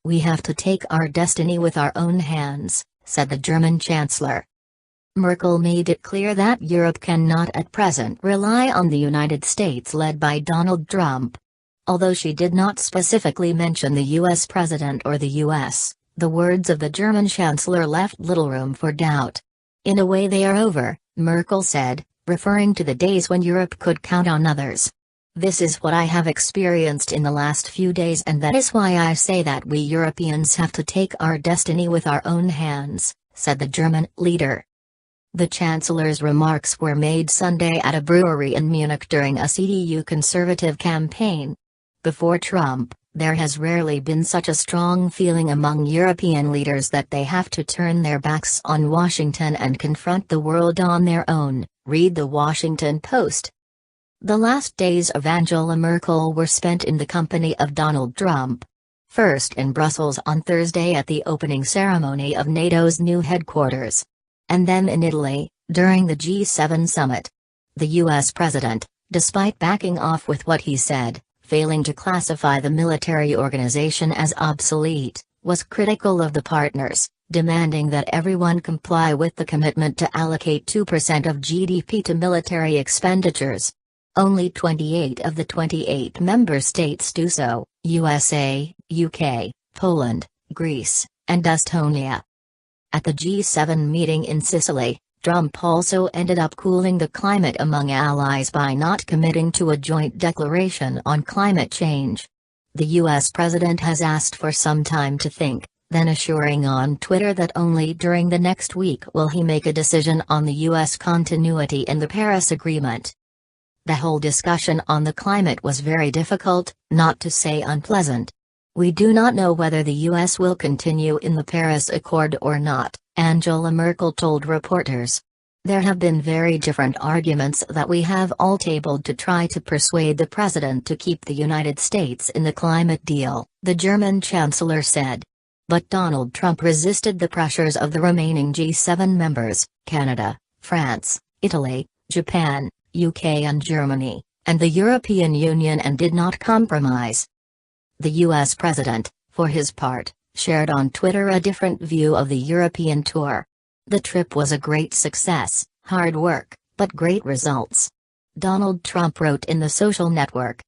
"We have to take our destiny with our own hands," said the German Chancellor. Merkel made it clear that Europe cannot at present rely on the United States led by Donald Trump. Although she did not specifically mention the US president or the US, the words of the German Chancellor left little room for doubt. "In a way they are over," Merkel said, referring to the days when Europe could count on others. "This is what I have experienced in the last few days, and that is why I say that we Europeans have to take our destiny with our own hands," said the German leader. The Chancellor's remarks were made Sunday at a brewery in Munich during a CDU Conservative campaign. Before Trump, there has rarely been such a strong feeling among European leaders that they have to turn their backs on Washington and confront the world on their own, read the Washington Post. The last days of Angela Merkel were spent in the company of Donald Trump. First in Brussels on Thursday at the opening ceremony of NATO's new headquarters. And then in Italy, during the G7 summit. The US president, despite backing off with what he said, failing to classify the military organization as obsolete, was critical of the partners, demanding that everyone comply with the commitment to allocate 2% of GDP to military expenditures. Only 28 of the 28 member states do so: USA, UK, Poland, Greece, and Estonia. At the G7 meeting in Sicily, Trump also ended up cooling the climate among allies by not committing to a joint declaration on climate change. The US president has asked for some time to think, then assuring on Twitter that only during the next week will he make a decision on the US continuity in the Paris Agreement. The whole discussion on the climate was very difficult, not to say unpleasant. "We do not know whether the US will continue in the Paris Accord or not," Angela Merkel told reporters. "There have been very different arguments that we have all tabled to try to persuade the president to keep the United States in the climate deal," the German Chancellor said. But Donald Trump resisted the pressures of the remaining G7 members, Canada, France, Italy, Japan, UK and Germany, and the European Union, and did not compromise. The US president, for his part, shared on Twitter a different view of the European tour. "The trip was a great success, hard work, but great results." Donald Trump wrote in the social network,